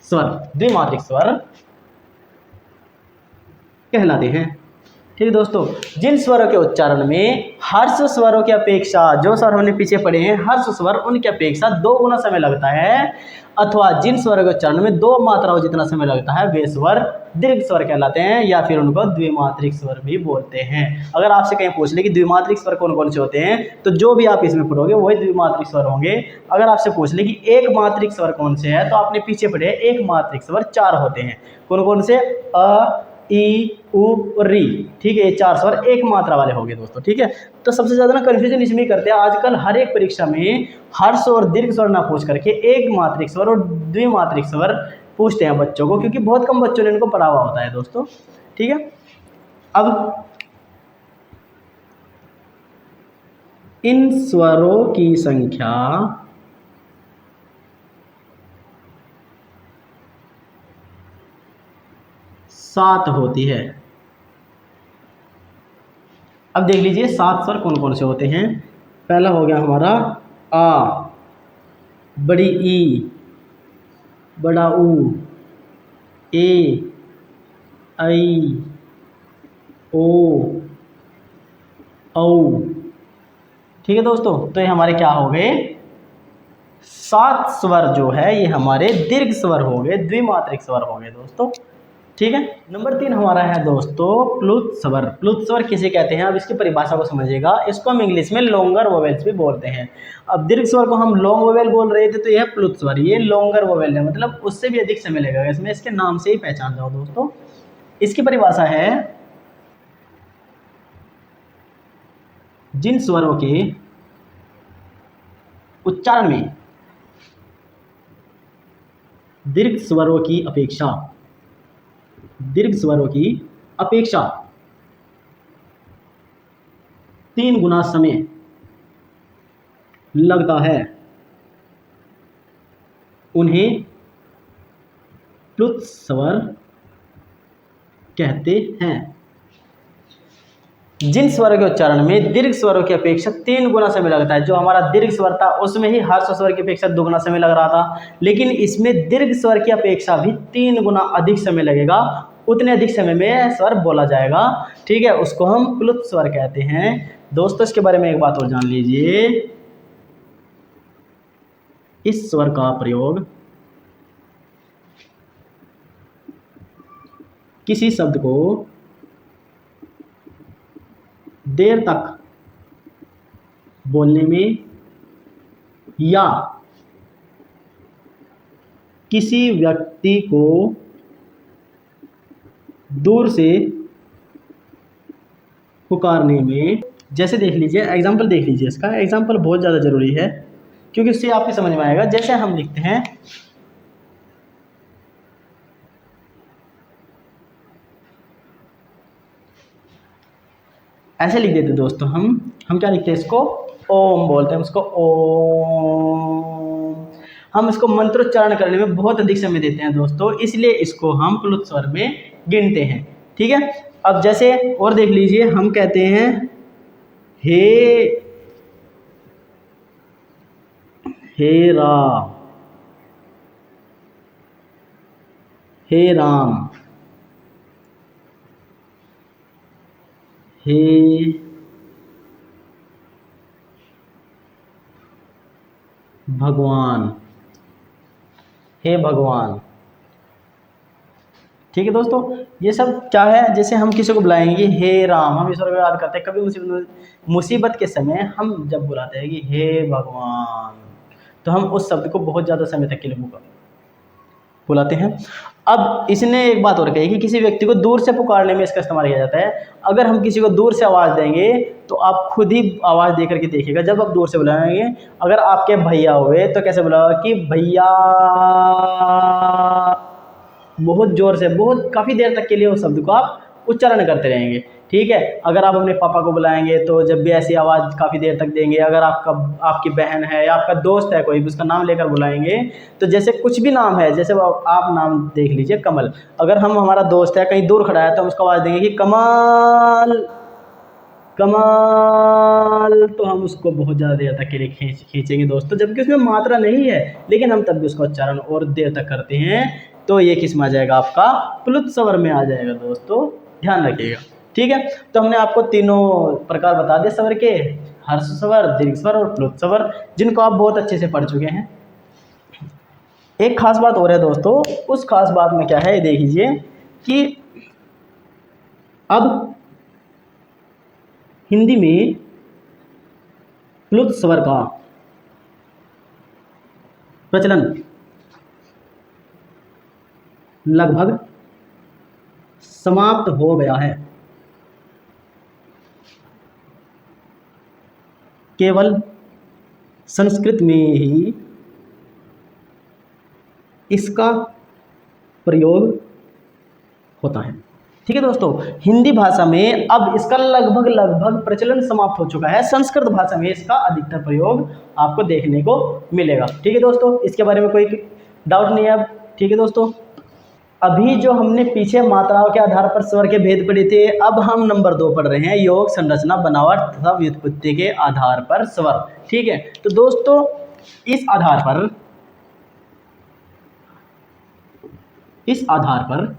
[SPEAKER 1] स्वर कहलाते हैं। ठीक है दोस्तों, जिन स्वरों के उच्चारण में हर्ष स्वरों की अपेक्षा, जो स्वर हमने पीछे पढ़े हैं हर्ष स्वर, उनकी अपेक्षा 2 गुना समय लगता है, अथवा जिन स्वरों के उच्चारण में 2 मात्राओं जितना समय लगता है, वे स्वर दीर्घ स्वर कहलाते हैं, या फिर उनको द्विमात्रिक स्वर भी बोलते हैं। अगर आपसे कहीं पूछ ले कि द्विमात्रिक स्वर कौन कौन से होते हैं, तो जो भी आप इसमें पढ़ोगे वही द्विमात्रिक स्वर होंगे। अगर आपसे पूछ ले कि एक मात्रिक स्वर कौन से है, तो आपने पीछे पढ़े एक मात्रिक स्वर 4 होते हैं। कौन कौन से? अ, ई, उ और री। ठीक है, ये 4 स्वर एक मात्रा वाले हो गए दोस्तों। ठीक है, तो सबसे ज़्यादा ना कन्फ्यूजन इसमें करते हैं आजकल, हर एक परीक्षा में हर्ष और दीर्घ स्वर ना पूछ करके एक मात्रिक स्वर और द्विमात्रिक स्वर पूछते हैं बच्चों को, क्योंकि बहुत कम बच्चों ने इनको पढ़ा हुआ होता है दोस्तों। ठीक है, अब इन स्वरों की संख्या 7 होती है। अब देख लीजिए 7 स्वर कौन कौन से होते हैं। पहला हो गया हमारा आ, बड़ी ई, बड़ा ऊ, ए, आई, ओ, औ। ठीक है दोस्तों, तो ये हमारे क्या हो गए? 7 स्वर जो है ये हमारे दीर्घ स्वर हो गए, द्विमात्रिक स्वर हो गए दोस्तों। ठीक है, नंबर 3 हमारा है दोस्तों प्लुत स्वर। प्लुत स्वर किसे कहते हैं? अब इसकी परिभाषा को समझिएगा। इसको हम इंग्लिश में लॉन्गर वोवेल्स भी बोलते हैं। अब दीर्घ स्वर को हम लॉन्ग वोवेल बोल रहे थे, तो यह प्लुत स्वर, ये लॉन्गर वोवेल है, मतलब उससे भी अधिक समय लगेगा इसमें, इसके नाम से ही पहचान जाओ दोस्तों। इसकी परिभाषा है जिन स्वरों के उच्चारण में दीर्घ स्वरों की अपेक्षा 3 गुना समय लगता है, उन्हें प्लुत स्वर कहते हैं। जिन स्वरों के उच्चारण में दीर्घ स्वरों की अपेक्षा 3 गुना समय लगता है, जो हमारा दीर्घ स्वर था उसमें ही हर्ष स्वर की अपेक्षा 2 गुना समय लग रहा था, लेकिन इसमें दीर्घ स्वर की अपेक्षा भी 3 गुना अधिक समय लगेगा, उतने अधिक समय में स्वर बोला जाएगा। ठीक है, उसको हम प्लुत स्वर कहते हैं। दोस्तों इसके बारे में एक बात और जान लीजिए, इस स्वर का प्रयोग किसी शब्द को देर तक बोलने में या किसी व्यक्ति को दूर से पुकारने में, जैसे देख लीजिए एग्जाम्पल देख लीजिए, इसका एग्जाम्पल बहुत ज़्यादा ज़रूरी है क्योंकि उससे आपके समझ में आएगा। जैसे हम लिखते हैं ऐसे लिख देते दोस्तों, हम क्या लिखते हैं, इसको ओम बोलते हैं, उसको ओम। हम इसको मंत्रोच्चारण करने में बहुत अधिक समय देते हैं दोस्तों, इसलिए इसको हम प्लुत स्वर में गिनते हैं। ठीक है, अब जैसे और देख लीजिए, हम कहते हैं हे राम, हे भगवान, हे भगवान। ठीक है दोस्तों, ये सब क्या है, जैसे हम किसी को बुलाएंगे हे राम, हम ईश्वर को याद करते हैं। कभी मुसीबत के समय हम जब बुलाते हैं कि हे भगवान, तो हम उस शब्द को बहुत ज़्यादा समय तक के लिए बुलाते हैं। अब इसने एक बात और कही कि किसी व्यक्ति को दूर से पुकारने में इसका इस्तेमाल किया जाता है। अगर हम किसी को दूर से आवाज़ देंगे तो आप खुद ही आवाज़ दे करके देखिएगा, जब आप दूर से बुलाएंगे, अगर आपके भैया हुए तो कैसे बुलाओगे कि भैया, बहुत ज़ोर से, बहुत काफ़ी देर तक के लिए उस शब्द को आप उच्चारण करते रहेंगे। ठीक है, अगर आप अपने पापा को बुलाएंगे तो जब भी ऐसी आवाज़ काफ़ी देर तक देंगे, अगर आपकी बहन है या आपका दोस्त है कोई भी, उसका नाम लेकर बुलाएंगे, तो जैसे कुछ भी नाम है, जैसे आप नाम देख लीजिए कमल, अगर हमारा दोस्त है कहीं दूर खड़ा है तो हम उसको आवाज़ देंगे कि कमल कमल, तो हम उसको बहुत ज़्यादा देर तक के लिए खींचेंगे दोस्तों, जबकि उसमें मात्रा नहीं है, लेकिन हम तब भी उसका उच्चारण और देर तक करते हैं, तो ये किस में आ जाएगा, आपका प्लुत स्वर में आ जाएगा दोस्तों, ध्यान रखिएगा। ठीक है, तो हमने आपको तीनों प्रकार बता दिए स्वर के, हर्ष स्वर, दीर्घ स्वर और प्लुत स्वर, जिनको आप बहुत अच्छे से पढ़ चुके हैं। एक खास बात और है दोस्तों, उस खास बात में क्या है देख लीजिए कि अब हिंदी में प्लुत स्वर का प्रचलन लगभग समाप्त हो गया है। केवल संस्कृत में ही इसका प्रयोग होता है। ठीक है दोस्तों, हिंदी भाषा में अब इसका लगभग प्रचलन समाप्त हो चुका है, संस्कृत भाषा में इसका अधिकतर प्रयोग आपको देखने को मिलेगा। ठीक है दोस्तों, इसके बारे में कोई डाउट नहीं है अब। ठीक है दोस्तों, अभी जो हमने पीछे मात्राओं के आधार पर स्वर के भेद पढ़े थे, अब हम नंबर 2 पढ़ रहे हैं, योग, संरचना, बनावट तथा व्युत्पत्ति के आधार पर स्वर। ठीक है, तो दोस्तों इस आधार पर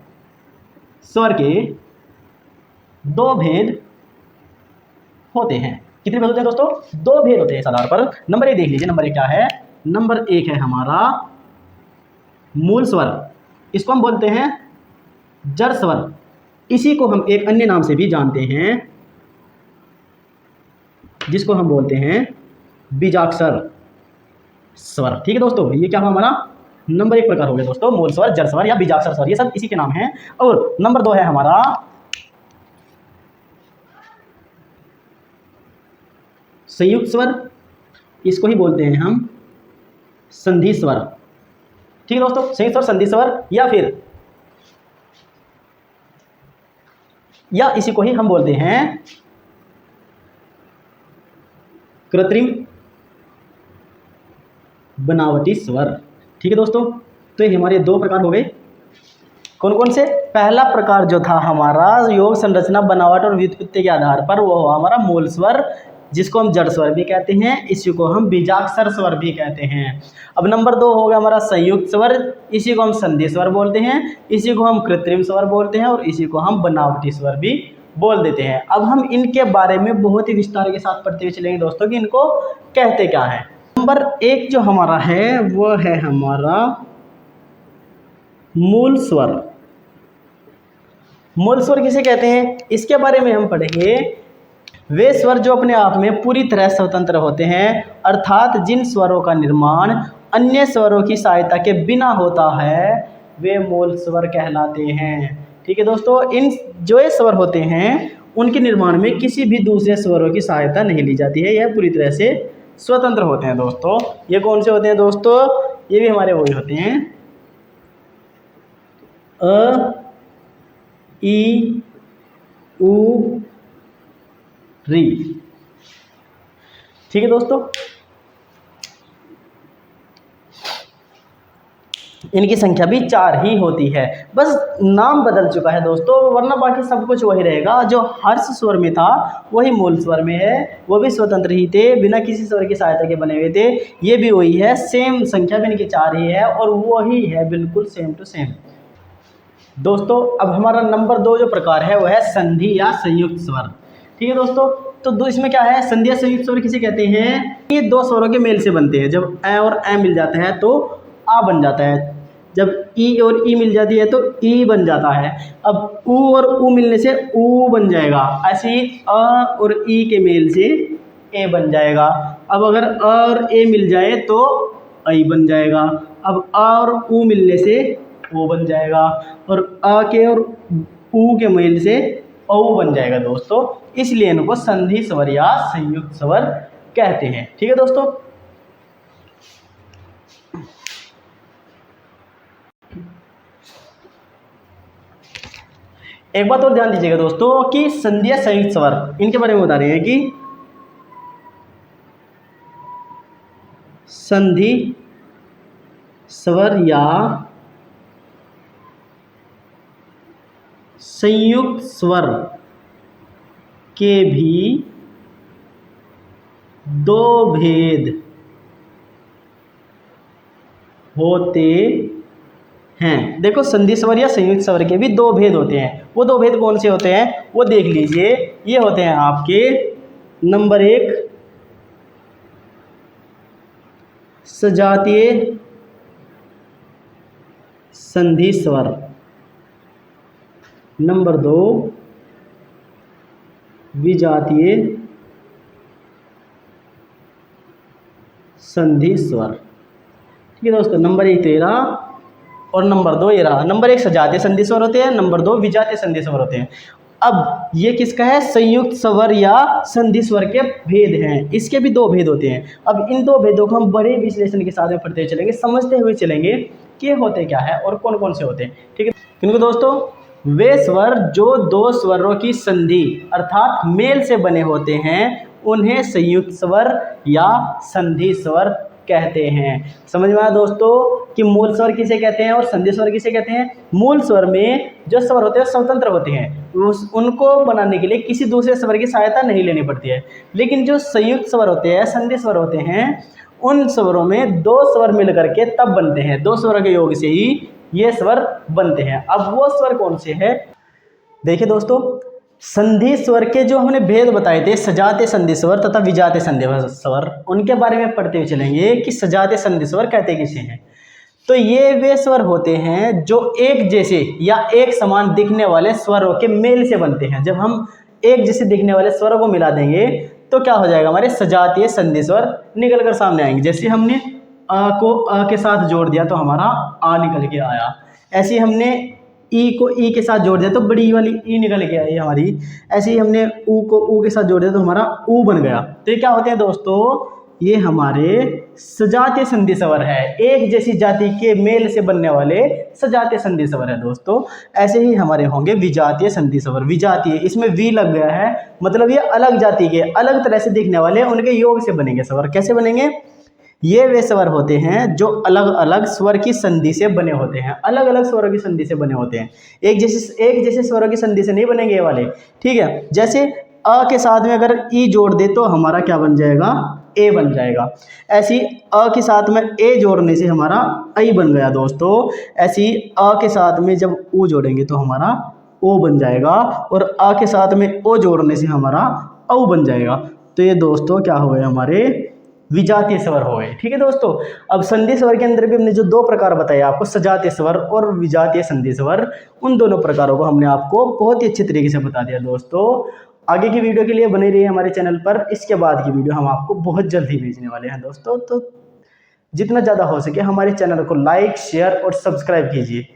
[SPEAKER 1] स्वर के 2 भेद होते हैं। कितने भेद होते हैं दोस्तों? 2 भेद होते हैं इस आधार पर। नंबर 1 देख लीजिए, नंबर 1 क्या है? नंबर 1 है हमारा मूल स्वर, इसको हम बोलते हैं जड़ स्वर, इसी को हम एक अन्य नाम से भी जानते हैं, जिसको हम बोलते हैं बीजाक्षर स्वर। ठीक है दोस्तों, ये क्या हुआ हमारा नंबर 1 प्रकार हो गया दोस्तों, मूल स्वर, जड़ स्वर या बीजाक्षर स्वर, ये सब इसी के नाम हैं। और नंबर 2 है हमारा संयुक्त स्वर, इसको ही बोलते हैं हम संधि स्वर। ठीक है दोस्तों, संयुक्त स्वर, संधि स्वर, या इसी को ही हम बोलते हैं कृत्रिम बनावटी स्वर। ठीक है दोस्तों, तो ये हमारे दो प्रकार हो गए। कौन कौन से? पहला प्रकार जो था हमारा योग संरचना बनावट और व्युत्पत्ति के आधार पर, वो हमारा मूल स्वर, जिसको हम जड़ स्वर भी कहते हैं, इसी को हम बीजाक्षर स्वर भी कहते हैं। अब नंबर 2 हो गया हमारा संयुक्त स्वर, इसी को हम संधि स्वर बोलते हैं, इसी को हम कृत्रिम स्वर बोलते हैं और इसी को हम बनावटी स्वर भी बोल देते हैं। अब हम इनके बारे में बहुत ही विस्तार के साथ पढ़ते हुए चलेंगे दोस्तों कि इनको कहते क्या है। नंबर 1 जो हमारा है वो है हमारा मूल स्वर। मूल स्वर किसे कहते हैं, इसके बारे में हम पढ़ेंगे। वे स्वर जो अपने आप में पूरी तरह स्वतंत्र होते हैं, अर्थात जिन स्वरों का निर्माण अन्य स्वरों की सहायता के बिना होता है, वे मूल स्वर कहलाते हैं। ठीक है दोस्तों, इन जो ये स्वर होते हैं उनके निर्माण में किसी भी दूसरे स्वरों की सहायता नहीं ली जाती है, यह पूरी तरह से स्वतंत्र होते हैं दोस्तों। ये कौन से होते हैं दोस्तों? ये भी हमारे वही होते हैं, अ, ई, उ, री। ठीक है दोस्तों, इनकी संख्या भी 4 ही होती है, बस नाम बदल चुका है दोस्तों, वरना बाकी सब कुछ वही रहेगा। जो हर्ष स्वर में था वही मूल स्वर में है, वो भी स्वतंत्र ही थे, बिना किसी स्वर की सहायता के बने हुए थे। ये भी वही है, सेम संख्या भी इनकी 4 ही है और वही है, बिल्कुल सेम टू सेम। दोस्तों अब हमारा नंबर 2 जो प्रकार है वह है संधि या संयुक्त स्वर। ठीक है दोस्तों, तो इसमें क्या है, संधि या संयुक्त स्वर किसे कहते हैं? ये दो स्वरों के मेल से बनते हैं। जब ए और ए मिल जाता है तो आ बन जाता है, जब ई और ई मिल जाती है तो ई बन जाता है। अब ऊ और ऊ मिलने से ऊ बन जाएगा, ऐसे ही अ और ई के मेल से ए बन जाएगा। अब अगर अ और ए मिल जाए तो ऐ बन जाएगा। अब अ और ऊ मिलने से ओ बन जाएगा, और अ के और ऊ के मेल से औ बन जाएगा दोस्तों। इसलिए इनको संधि स्वर या संयुक्त स्वर कहते हैं। ठीक है दोस्तों, एक बात और ध्यान दीजिएगा दोस्तों कि संधि या संयुक्त स्वर, इनके बारे में बता रहे हैं कि संधि स्वर या संयुक्त स्वर के भी 2 भेद होते हैं। देखो, संधि स्वर या संयुक्त स्वर के भी 2 भेद होते हैं। वो 2 भेद कौन से होते हैं वो देख लीजिए। ये होते हैं आपके नंबर 1 सजातीय संधि स्वर, नंबर 2 विजातीय संधि स्वर। ठीक है दोस्तों, नंबर 1 तो ये रहा और नंबर 2 ये रहा। नंबर 1 सजातीय संधि स्वर होते हैं, नंबर 2 विजातीय संधि स्वर होते हैं। अब ये किसका है? संयुक्त स्वर या संधि स्वर के भेद हैं। इसके भी 2 भेद होते हैं। अब इन 2 भेदों को हम बड़े विश्लेषण के साथ में पढ़ते हुए चलेंगे, समझते हुए चलेंगे कि होते क्या है और कौन कौन से होते हैं। ठीक है, क्योंकि दोस्तों वे स्वर जो 2 स्वरों की संधि अर्थात मेल से बने होते हैं उन्हें संयुक्त स्वर या संधि स्वर कहते हैं। समझ में आया दोस्तों कि मूल स्वर किसे कहते हैं और संधि स्वर किसे कहते हैं? मूल स्वर में जो स्वर होते हैं स्वतंत्र होते हैं, उनको बनाने के लिए किसी दूसरे स्वर की सहायता नहीं लेनी पड़ती है। लेकिन जो संयुक्त स्वर होते हैं, संधि स्वर होते हैं, उन स्वरों में 2 स्वर मिलकर के तब बनते हैं, 2 स्वरों के योग से ही ये स्वर बनते हैं। अब वो स्वर कौन से हैं? देखिए दोस्तों, संधि स्वर के जो हमने भेद बताए थे, सजातीय संधि स्वर तथा विजातीय संधि स्वर, उनके बारे में पढ़ते हुए चलेंगे कि सजातीय संधि स्वर कहते किसे हैं। तो ये वे स्वर होते हैं जो एक जैसे या एक समान दिखने वाले स्वरों के मेल से बनते हैं। जब हम एक जैसे दिखने वाले स्वरों को मिला देंगे तो क्या हो जाएगा? हमारे सजातीय संधि स्वर निकल कर सामने आएंगे। जैसे हमने अ को अ के साथ जोड़ दिया तो हमारा आ निकल के आया, ऐसे ही हमने ई को ई के साथ जोड़ दिया तो बड़ी वाली ई निकल के आई हमारी, ऐसे ही हमने ऊ को ऊ के साथ जोड़ दिया तो हमारा ऊ बन गया। तो ये क्या होते हैं दोस्तों? ये हमारे सजातीय संधि स्वर है, एक जैसी जाति के मेल से बनने वाले सजातीय संधि स्वर है दोस्तों। ऐसे ही हमारे होंगे विजातीय संधि स्वर। विजातीय, इसमें वी लग गया है, मतलब ये अलग जाति के, अलग तरह से दिखने वाले, उनके योग से बनेंगे स्वर। कैसे बनेंगे? ये वे स्वर होते हैं जो अलग अलग स्वर की संधि से बने होते हैं, अलग अलग स्वरों की संधि से बने होते हैं। एक जैसे स्वरों की संधि से नहीं बनेंगे ये वाले, ठीक है। जैसे अ के साथ में अगर ई जोड़ दे तो हमारा क्या बन जाएगा? ए बन जाएगा। ऐसी अ के साथ में ए जोड़ने से हमारा ऐ बन गया दोस्तों। ऐसी अ के साथ में जब ऊ जोड़ेंगे तो हमारा ओ बन जाएगा, और अ के साथ में ओ जोड़ने से हमारा औ बन जाएगा। तो ये दोस्तों क्या हो गए? हमारे विजातीय स्वर हो गए, ठीक है दोस्तों। अब संधि स्वर के अंदर भी हमने जो दो प्रकार बताए आपको, सजातीय स्वर और विजातीय संधि स्वर, उन दोनों प्रकारों को हमने आपको बहुत ही अच्छे तरीके से बता दिया दोस्तों। आगे की वीडियो के लिए बने रहिए हमारे चैनल पर। इसके बाद की वीडियो हम आपको बहुत जल्द ही भेजने वाले हैं दोस्तों। तो जितना ज़्यादा हो सके हमारे चैनल को लाइक, शेयर और सब्सक्राइब कीजिए।